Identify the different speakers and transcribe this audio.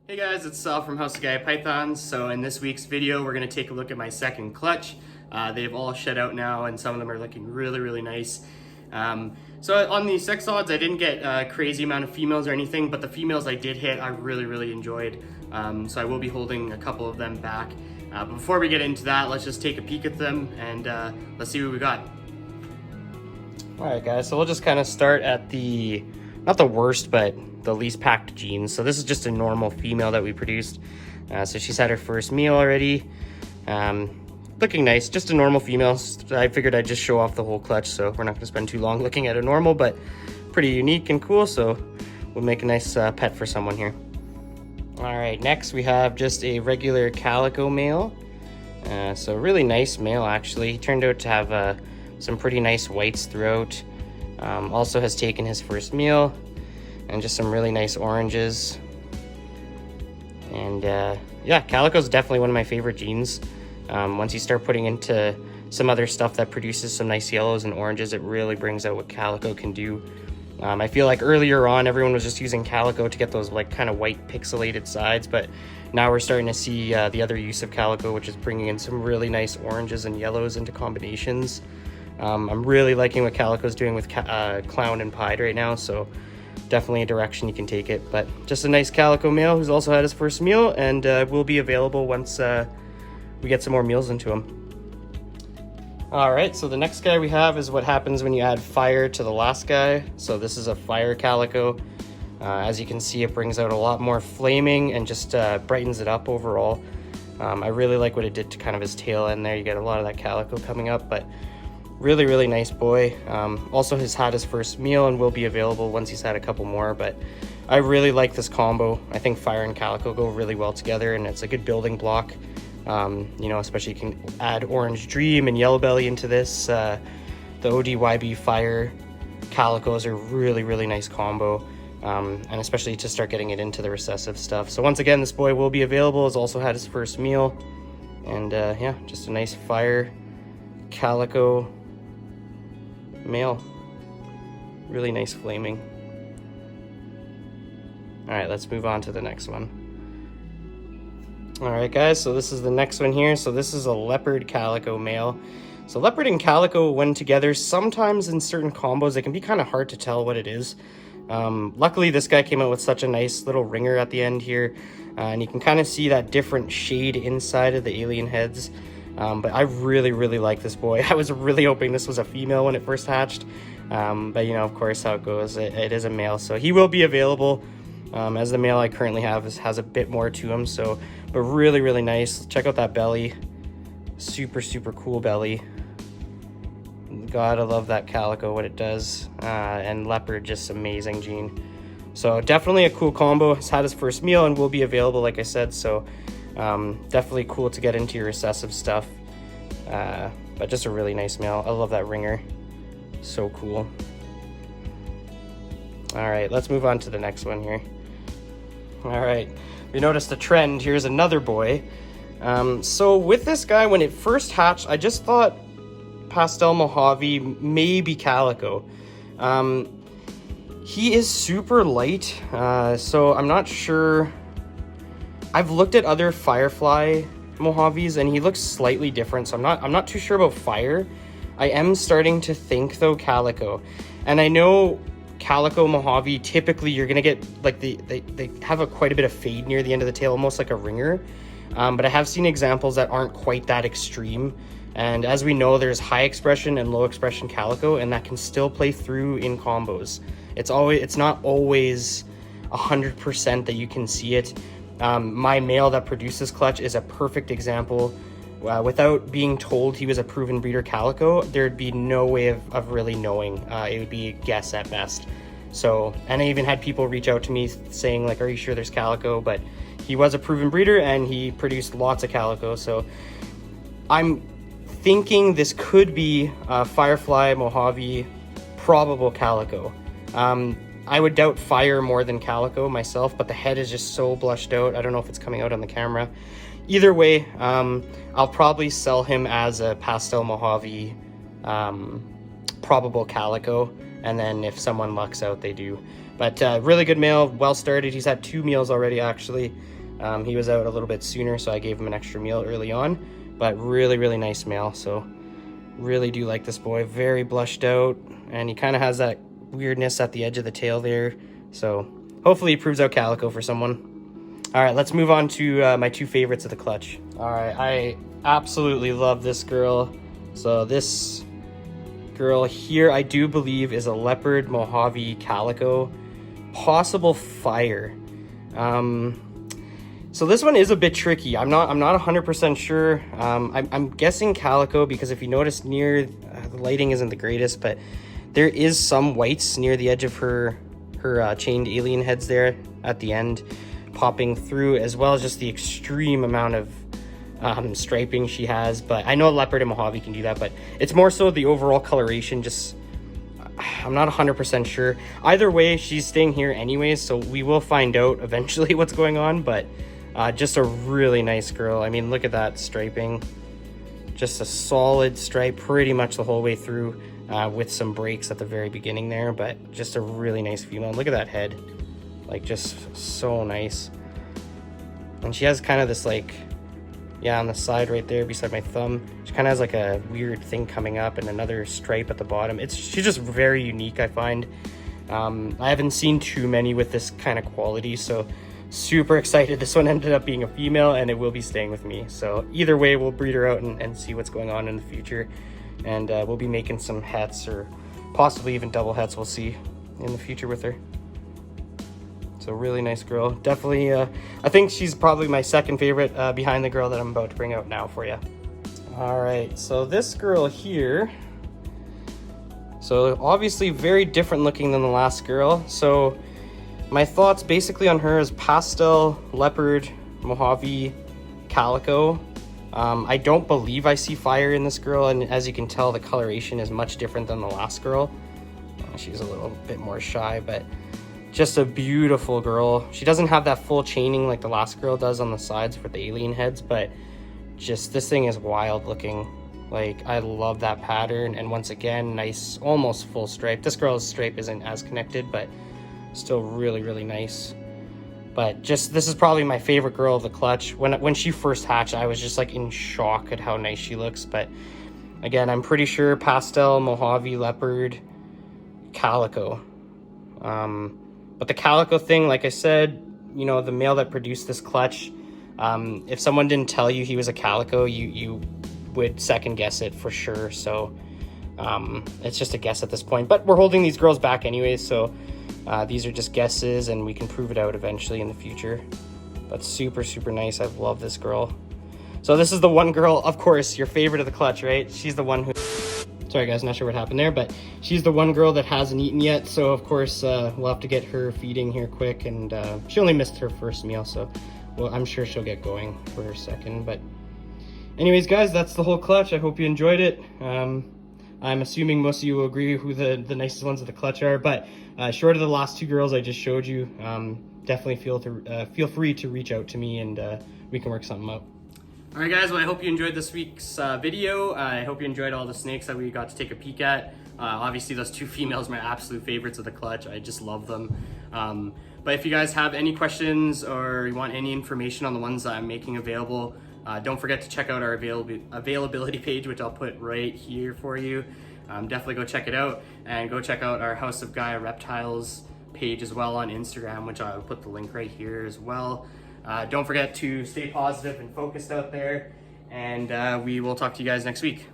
Speaker 1: Hey guys, it's Sal from House of Guy Pythons. So in this week's video, we're going to take a look at my second clutch. They've all shed out now and some of them are looking really nice. So on the sex odds, I didn't get a crazy amount of females or anything, but the females I did hit, I really enjoyed. So I will be holding a couple of them back. But before we get into that, let's just take a peek at them and let's see what we got. Alright guys, so we'll just kind of start at the, not the worst, but the least packed genes. So this is just a normal female that we produced. So she's had her first meal already. Looking nice, just a normal female. I figured I'd just show off the whole clutch, so we're not gonna spend too long looking at a normal, but pretty unique and cool, so we'll make a nice pet for someone here. All right, next we have just a regular Calico male. So really nice male actually. He turned out to have some pretty nice whites throughout. Also has taken his first meal. And just some really nice oranges. And yeah, Calico is definitely one of my favorite genes. Once you start putting into some other stuff that produces some nice yellows and oranges, it really brings out what Calico can do. I feel like earlier on, everyone was just using Calico to get those like kind of white pixelated sides, but now we're starting to see the other use of Calico, which is bringing in some really nice oranges and yellows into combinations. I'm really liking what Calico's doing with Clown and Pied right now, so definitely a direction you can take it. But just a nice Calico male who's also had his first meal and will be available once we get some more meals into him. All right, so the next guy we have is what happens when you add fire to the last guy. So this is a fire Calico. As you can see, it brings out a lot more flaming and just brightens it up overall. I really like what it did to kind of his tail end there. You get a lot of that Calico coming up, but really nice boy. Also has had his first meal and will be available once he's had a couple more, but I really like this combo. I think fire and Calico go really well together and it's a good building block. You know, especially you can add Orange Dream and Yellow Belly into this. The ODYB fire Calicos are really nice combo, and especially to start getting it into the recessive stuff. So once again, this boy will be available. Has also had his first meal, and yeah, just a nice fire Calico male. Really nice flaming. All right, let's move on to the next one. All right, guys, so this is the next one here. So this is a Leopard Calico male. So Leopard and Calico, when together, sometimes in certain combos, it can be kind of hard to tell what it is. Luckily, this guy came out with such a nice little ringer at the end here, and you can kind of see that different shade inside of the alien heads. But I really like this boy. I was really hoping this was a female when it first hatched, but you know, of course, how it goes. It is a male, so he will be available. As the male I currently have has a bit more to him, so but really nice. Check out that belly. Super cool belly. Gotta love that Calico, what it does. And Leopard, just amazing gene. So definitely a cool combo. Has had his first meal and will be available, like I said, so definitely cool to get into your recessive stuff. But just a really nice male. I love that ringer. So cool. All right, let's move on to the next one here. All right, we noticed a trend. Here's another boy. So with this guy, when it first hatched, I just thought Pastel Mojave, maybe Calico. He is super light, so I'm not sure. I've looked at other Firefly Mojaves and he looks slightly different, so I'm not too sure about fire. I am starting to think though Calico, and I know Calico Mojave, typically you're gonna get like they have quite a bit of fade near the end of the tail, almost like a ringer. But I have seen examples that aren't quite that extreme. And as we know, there's high expression and low expression Calico, and that can still play through in combos. It's not always 100% that you can see it. My male that produces clutch is a perfect example. Without being told he was a proven breeder Calico, there'd be no way of really knowing. It would be a guess at best. So, and I even had people reach out to me saying like, are you sure there's Calico? But he was a proven breeder and he produced lots of Calico. So I'm thinking this could be Firefly Mojave, probable Calico. I would doubt fire more than Calico myself, but the head is just so blushed out. I don't know if it's coming out on the camera. Either way, I'll probably sell him as a Pastel Mojave, probable Calico, and then if someone lucks out, they do. But really good male, well started. He's had 2 meals already, actually. He was out a little bit sooner, so I gave him an extra meal early on, but really nice male. So really do like this boy. Very blushed out, and he kind of has that weirdness at the edge of the tail there. So hopefully he proves out Calico for someone. All right, let's move on to my 2 favorites of the clutch. All right, I absolutely love this girl. So this girl here, I do believe, is a Leopard Mojave Calico, possible fire. So this one is a bit tricky. I'm not 100% sure. I'm guessing Calico because if you notice near the lighting isn't the greatest, but there is some whites near the edge of her chained alien heads there at the end popping through, as well as just the extreme amount of striping she has. But I know Leopard and Mojave can do that, but it's more so the overall coloration. Just I'm not 100% sure. Either way, she's staying here anyways, so we will find out eventually what's going on. But just a really nice girl. I mean, look at that striping. Just a solid stripe pretty much the whole way through, with some breaks at the very beginning there, but just a really nice female. Look at that head. Like, just so nice. And she has kind of this, like, yeah, on the side right there beside my thumb, she kind of has like a weird thing coming up and another stripe at the bottom. She's just very unique, I find. I haven't seen too many with this kind of quality, so super excited. This one ended up being a female, and it will be staying with me. So either way, we'll breed her out and see what's going on in the future. And we'll be making some hets, or possibly even double hets. We'll see in the future with her. So really nice girl. Definitely, I think she's probably my second favorite behind the girl that I'm about to bring out now for you. All right, so this girl here, so obviously very different looking than the last girl. So my thoughts basically on her is pastel, leopard, Mojave, calico. I don't believe I see fire in this girl, and as you can tell, the coloration is much different than the last girl. She's a little bit more shy, but just a beautiful girl. She doesn't have that full chaining like the last girl does on the sides for the alien heads, but just this thing is wild looking. Like, I love that pattern, and once again, nice, almost full stripe. This girl's stripe isn't as connected, but still really nice. But just, this is probably my favorite girl of the clutch. When she first hatched, I was just like in shock at how nice she looks. But again, I'm pretty sure pastel, Mojave, leopard, calico. But the calico thing, like I said, you know, the male that produced this clutch, if someone didn't tell you he was a calico, you would second guess it for sure. So it's just a guess at this point. But we're holding these girls back anyways, so these are just guesses, and we can prove it out eventually in the future. But super nice. I love this girl. So this is the one girl, of course, your favorite of the clutch, right? She's the one who... Sorry guys, not sure what happened there, but she's the one girl that hasn't eaten yet, so of course we'll have to get her feeding here quick, and she only missed her first meal, so well, I'm sure she'll get going for her second. But anyways guys, that's the whole clutch. I hope you enjoyed it. I'm assuming most of you will agree who the nicest ones of the clutch are, but short of the last 2 girls I just showed you, definitely feel free to reach out to me, and we can work something out. All right guys, well, I hope you enjoyed this week's video. I hope you enjoyed all the snakes that we got to take a peek at. Obviously those 2 females are my absolute favorites of the clutch. I just love them. But if you guys have any questions or you want any information on the ones that I'm making available, don't forget to check out our availability page, which I'll put right here for you. Definitely go check it out, and go check out our House of Gaia Reptiles page as well on Instagram, which I'll put the link right here as well. Don't forget to stay positive and focused out there, and we will talk to you guys next week.